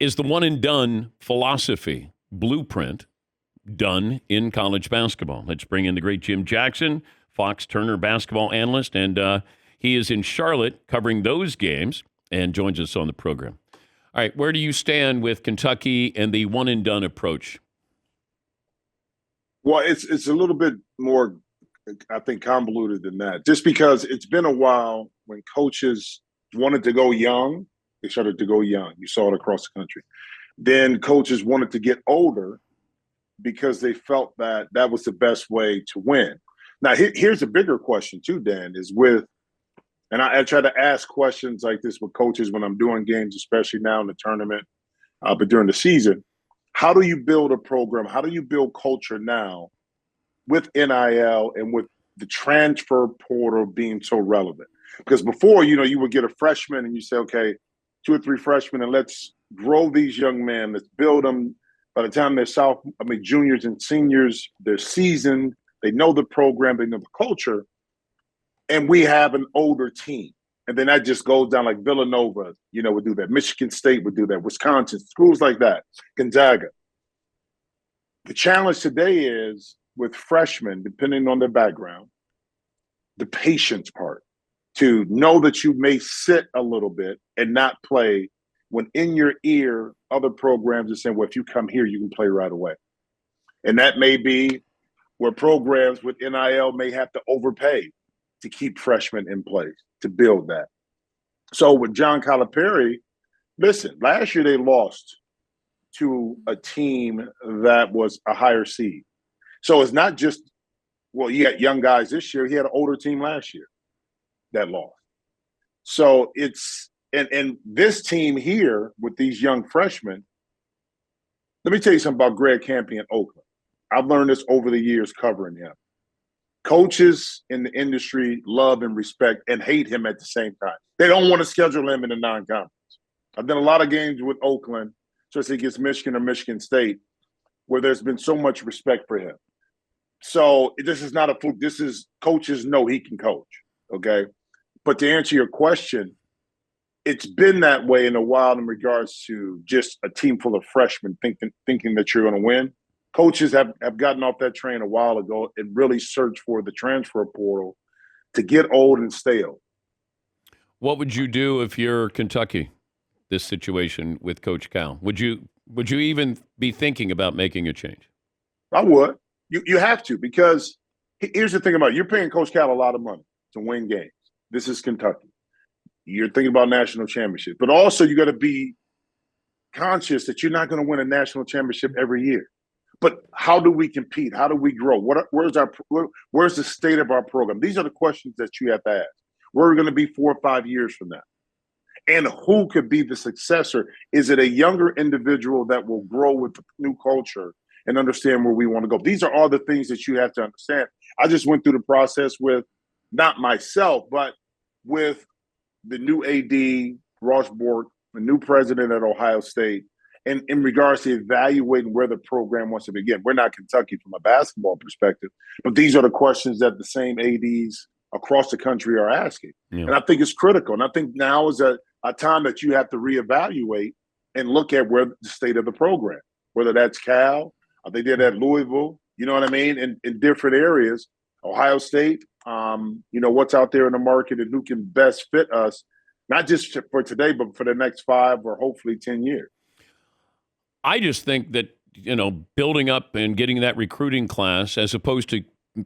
is the one and done philosophy blueprint done in college basketball. Let's bring in the great Jim Jackson, Fox Turner basketball analyst, and he is in Charlotte covering those games and joins us on the program. All right, where do you stand with Kentucky and the one and done approach? Well, it's a little bit more, I think, convoluted than that. Just because it's been a while when coaches wanted to go young, they started to go young. You saw it across the country. Then coaches wanted to get older because they felt that that was the best way to win. Now, here's a bigger question too, Dan, is with, and I try to ask questions like this with coaches when I'm doing games, especially now in the tournament, but during the season. How do you build a program? How do you build culture now with NIL and with the transfer portal being so relevant? Because before, you would get a freshman and you say, okay, 2 or 3 freshmen, and let's grow these young men. Let's build them. By the time they're juniors and seniors, they're seasoned. They know the program. They know the culture. And we have an older team. And then that just goes down like Villanova, would do that. Michigan State would do that. Wisconsin, schools like that. Gonzaga. The challenge today is with freshmen, depending on their background, the patience part. To know that you may sit a little bit and not play when in your ear, other programs are saying, well, if you come here, you can play right away. And that may be where programs with NIL may have to overpay to keep freshmen in place, to build that. So with John Calipari, listen, last year they lost to a team that was a higher seed. So it's not just, well, you got young guys this year. He had an older team last year that lost. So it's, and this team here with these young freshmen, let me tell you something about Greg Kampe in Oakland. I've learned this over the years covering him. Coaches in the industry love and respect and hate him at the same time. They don't want to schedule him in the non-conference. I've done a lot of games with Oakland, especially against Michigan or Michigan State, where there's been so much respect for him. So this is not a fluke. This is coaches know he can coach, okay? But to answer your question, it's been that way in a while in regards to just a team full of freshmen thinking that you're going to win. Coaches have gotten off that train a while ago and really searched for the transfer portal to get old and stale. What would you do if you're Kentucky, this situation with Coach Cal? Would you even be thinking about making a change? I would. You have to, because here's the thing about it. You're paying Coach Cal a lot of money to win games. This is Kentucky. You're thinking about national championship. But also you got to be conscious that you're not going to win a national championship every year. But how do we compete? How do we grow? Where's the state of our program? These are the questions that you have to ask. Where are we going to be 4 or 5 years from now? And who could be the successor? Is it a younger individual that will grow with the new culture and understand where we want to go? These are all the things that you have to understand. I just went through the process with, not myself, but with the new AD, Ross Bork, the new president at Ohio State, and in regards to evaluating where the program wants to begin. We're not Kentucky from a basketball perspective, but these are the questions that the same ADs across the country are asking. Yeah. And I think it's critical. And I think now is a time that you have to reevaluate and look at where the state of the program, whether that's Cal, they did at Louisville, you know what I mean, in different areas, Ohio State, what's out there in the market and who can best fit us, not just for today, but for the next 5 or hopefully 10 years. I just think that, building up and getting that recruiting class as opposed to,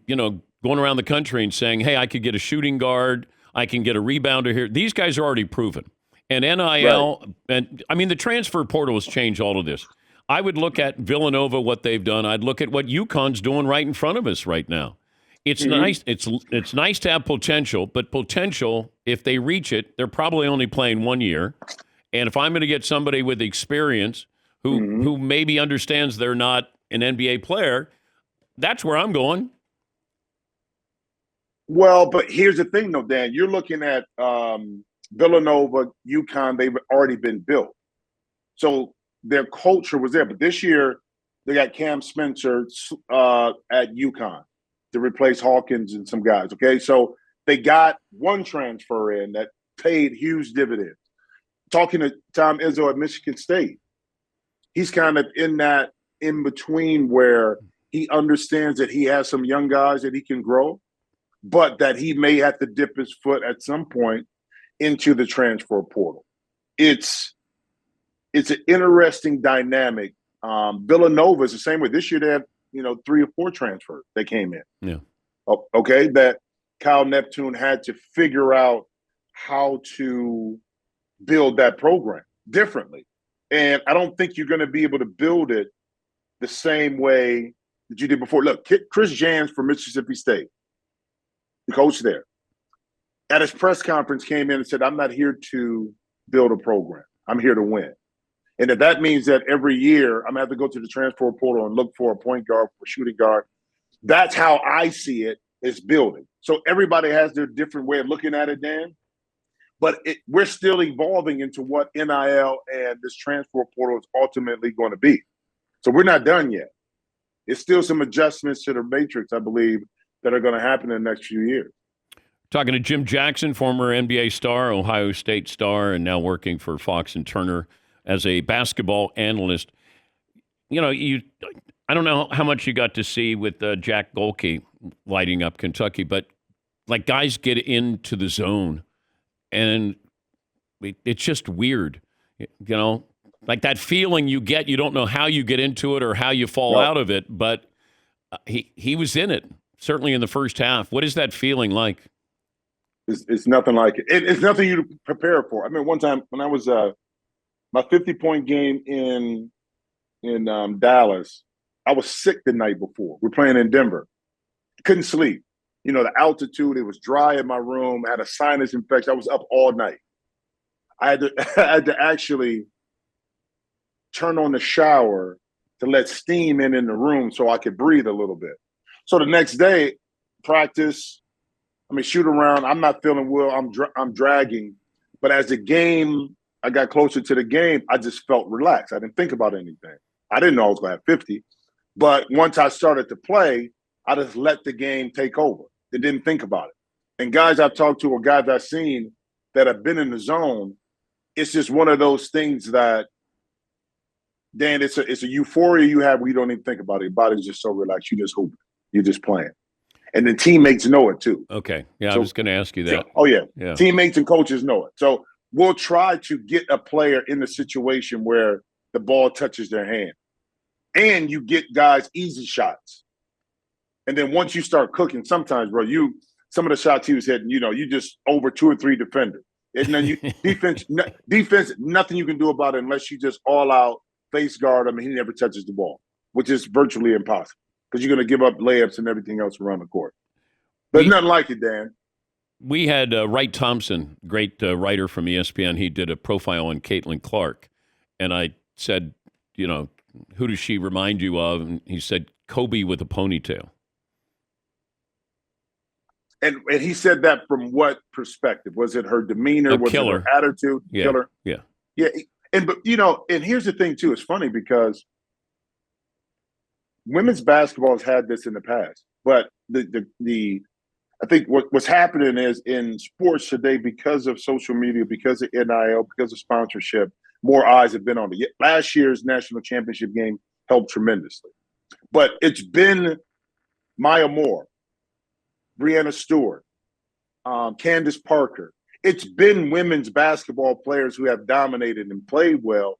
going around the country and saying, hey, I could get a shooting guard, I can get a rebounder here. These guys are already proven. And NIL, right. And I mean, the transfer portal has changed all of this. I would look at Villanova, what they've done. I'd look at what UConn's doing right in front of us right now. It's nice. It's nice to have potential, but potential, if they reach it, they're probably only playing 1 year. And if I'm going to get somebody with experience who maybe understands they're not an NBA player, that's where I'm going. Well, but here's the thing, though, Dan. You're looking at Villanova, UConn. They've already been built. So their culture was there. But this year, they got Cam Spencer at UConn to replace Hawkins and some guys, okay? So they got one transfer in that paid huge dividends. Talking to Tom Izzo at Michigan State, he's kind of in that in between where he understands that he has some young guys that he can grow, but that he may have to dip his foot at some point into the transfer portal. It's an interesting dynamic. Villanova is the same way. This year they had 3 or 4 transfers that came in. Yeah. Okay, that Kyle Neptune had to figure out how to build that program differently. And I don't think you're going to be able to build it the same way that you did before. Look, Chris Jans from Mississippi State, the coach there, at his press conference came in and said, I'm not here to build a program. I'm here to win. And if that means that every year I'm going to have to go to the transfer portal and look for a point guard, for a shooting guard, that's how I see it as building. So everybody has their different way of looking at it, Dan. But we're still evolving into what NIL and this transfer portal is ultimately going to be. So we're not done yet. There's still some adjustments to the matrix, I believe, that are going to happen in the next few years. Talking to Jim Jackson, former NBA star, Ohio State star, and now working for Fox and Turner as a basketball analyst. I don't know how much you got to see with Jack Golke lighting up Kentucky, but like guys get into the zone, and it's just weird, like that feeling you get. You don't know how you get into it or how you fall out of it, but he was in it, certainly in the first half. What is that feeling like? It's nothing like it. It's nothing you prepare for. I mean, one time when I was my 50-point game in Dallas, I was sick the night before. We're playing in Denver. Couldn't sleep. The altitude, it was dry in my room. I had a sinus infection. I was up all night. I had to actually turn on the shower to let steam in the room so I could breathe a little bit. So the next day, practice, shoot around. I'm not feeling well. I'm dragging. But as I got closer to the game, I just felt relaxed. I didn't think about anything. I didn't know I was going to have 50. But once I started to play, I just let the game take over. I didn't think about it. And guys I've talked to or guys I've seen that have been in the zone, it's just one of those things that, Dan, it's a euphoria you have where you don't even think about it. Your body's just so relaxed. You just hoop. You're just playing. And the teammates know it too. Okay. Yeah, I was going to ask you that. Oh, yeah. Teammates and coaches know it. So we'll try to get a player in the situation where the ball touches their hand. And you get guys easy shots. And then once you start cooking, sometimes, bro, some of the shots he was hitting, you just over 2 or 3 defenders. And then defense, nothing you can do about it unless you just all out face guard him and he never touches the ball, which is virtually impossible because you're going to give up layups and everything else around the court. There's nothing like it, Dan. We had Wright Thompson, great writer from ESPN. He did a profile on Caitlyn Clark. And I said, who does she remind you of? And he said, Kobe with a ponytail. And he said that from what perspective? Was it her demeanor? Was it her attitude? Yeah. Killer? Yeah. Yeah. And here's the thing too. It's funny because women's basketball has had this in the past, but I think what's happening is in sports today, because of social media, because of NIL, because of sponsorship, more eyes have been on it. Last year's national championship game helped tremendously, but it's been Maya Moore, Breanna Stewart, Candace Parker. It's been women's basketball players who have dominated and played well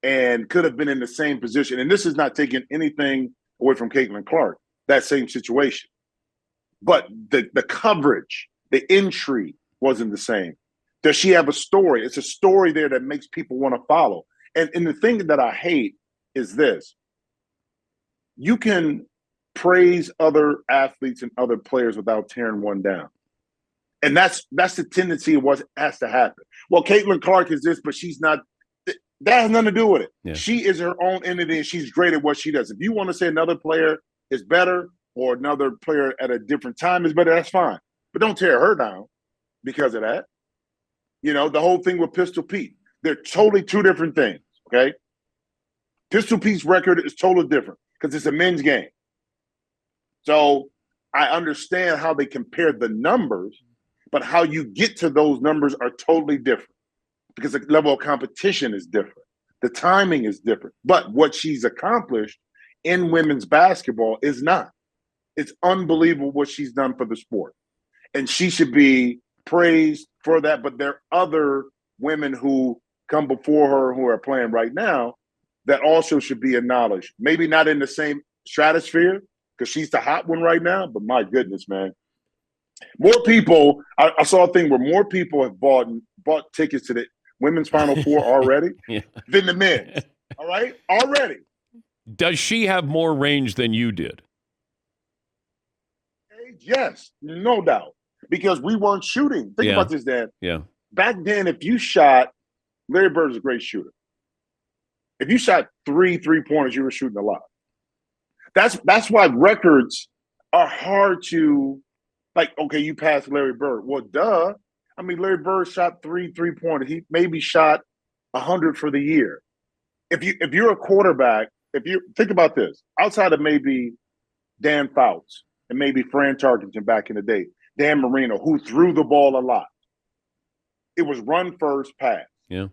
and could have been in the same position. And this is not taking anything away from Caitlyn Clark, that same situation. But the coverage, the intrigue wasn't the same. Does she have a story? It's a story there that makes people want to follow. And the thing that I hate is this. You can praise other athletes and other players without tearing one down. And that's the tendency of what has to happen. Well, Caitlyn Clark is this, but she's not. That has nothing to do with it. Yeah. She is her own entity, and she's great at what she does. If you want to say another player is better or another player at a different time is better, that's fine. But don't tear her down because of that. The whole thing with Pistol Pete. They're totally 2 different things, okay? Pistol Pete's record is totally different because it's a men's game. So I understand how they compare the numbers, but how you get to those numbers are totally different because the level of competition is different. The timing is different. But what she's accomplished in women's basketball is not. It's unbelievable what she's done for the sport. And she should be praised for that. But there are other women who come before her who are playing right now that also should be acknowledged. Maybe not in the same stratosphere because she's the hot one right now, but my goodness, man. More people, I saw a thing where more people have bought tickets to the women's Final Four already than the men's. All right? Already. Does she have more range than you did? Yes, no doubt. Because we weren't shooting. Think about this, Dan. Yeah. Back then, if you shot, Larry Bird is a great shooter. If you shot 3 3-pointers, you were shooting a lot. That's why records are hard to, like, okay, you passed Larry Bird. Well, duh. I mean, Larry Bird shot 3 3-pointers. He maybe shot 100 for the year. If you're a quarterback, think about this, outside of maybe Dan Fouts and maybe Fran Tarkenton back in the day, Dan Marino, who threw the ball a lot. It was run first, pass. Yeah.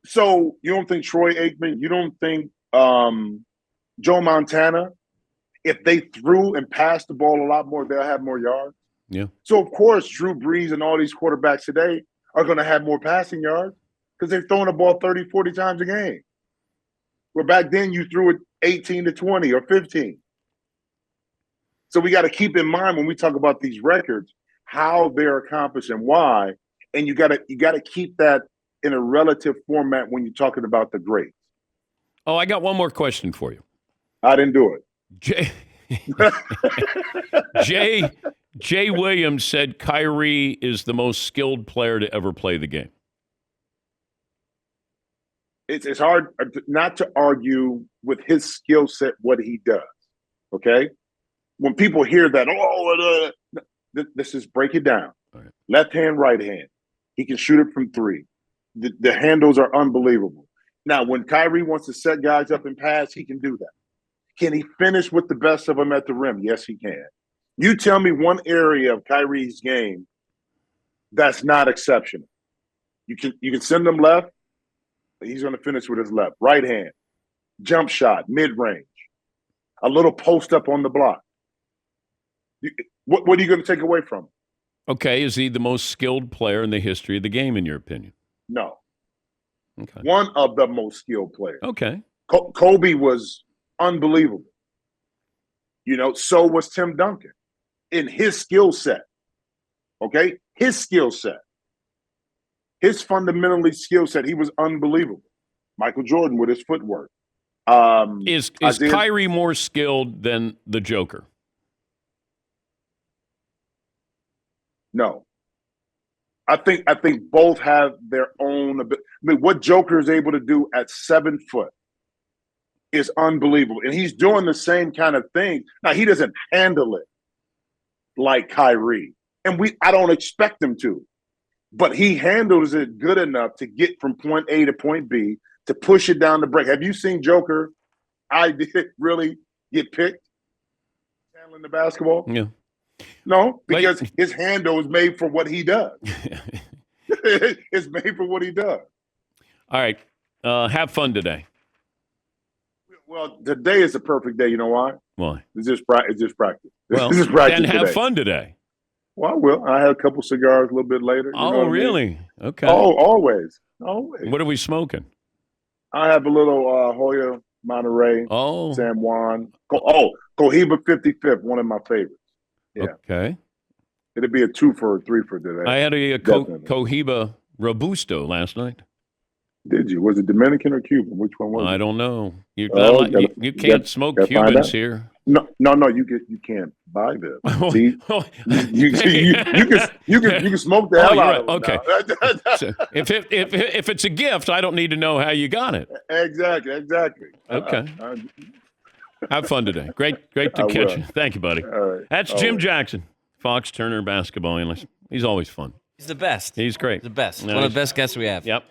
So you don't think Troy Aikman, you don't think Joe Montana, if they threw and passed the ball a lot more, they'll have more yards? Yeah. So, of course, Drew Brees and all these quarterbacks today are going to have more passing yards because they're throwing the ball 30, 40 times a game. Where back then you threw it 18 to 20 or 15. So we got to keep in mind when we talk about these records, how they're accomplished and why. And you got to keep that in a relative format when you're talking about the greats. Oh, I got one more question for you. I didn't do it. Jay Williams said Kyrie is the most skilled player to ever play the game. It's hard not to argue with his skill set, what he does, okay? When people hear that, let's just break it down. Right. Left hand, right hand. He can shoot it from 3. The handles are unbelievable. Now, when Kyrie wants to set guys up and pass, he can do that. Can he finish with the best of them at the rim? Yes, he can. You tell me one area of Kyrie's game that's not exceptional. You can send him left, he's going to finish with his left. Right hand, jump shot, mid-range, a little post-up on the block. What are you going to take away from him? Okay, is he the most skilled player in the history of the game, in your opinion? No. Okay. One of the most skilled players. Okay. Kobe was unbelievable. So was Tim Duncan in his skill set. Okay? His skill set. His fundamentally skill set, he was unbelievable. Michael Jordan with his footwork. Is Kyrie more skilled than the Joker? No. I think both have their own ability. I mean, what Joker is able to do at 7 foot is unbelievable. And he's doing the same kind of thing. Now, he doesn't handle it like Kyrie. And I don't expect him to. But he handles it good enough to get from point A to point B, to push it down the break. Have you seen Joker? I did really get picked handling the basketball? Yeah. No, because his handle is made for what he does. It's made for what he does. All right. Have fun today. Well, today is a perfect day. You know why? Why? It's just practice. Well, it's just practice then have today. fun today. Well, I will. I had a couple cigars a little bit later. Oh, really? Okay. Oh, always. What are we smoking? I have a little Hoya, Monterey, San Juan. Cohiba 55th, one of my favorites. Yeah. Okay. It'd be a 2 for a 3 for today. I had a Cohiba Robusto last night. Did you? Was it Dominican or Cuban? Which one was it? I don't know. You can't smoke Cubans here. No. You can't buy them. See, you can smoke the hell out of them. Okay. So if it's a gift, I don't need to know how you got it. Exactly. Okay. Have fun today. Great to catch you. Thank you, buddy. All right. That's Jim Jackson, Fox Turner basketball analyst. He's always fun. He's the best. He's great. The best. No, One of the best guests we have. Yep.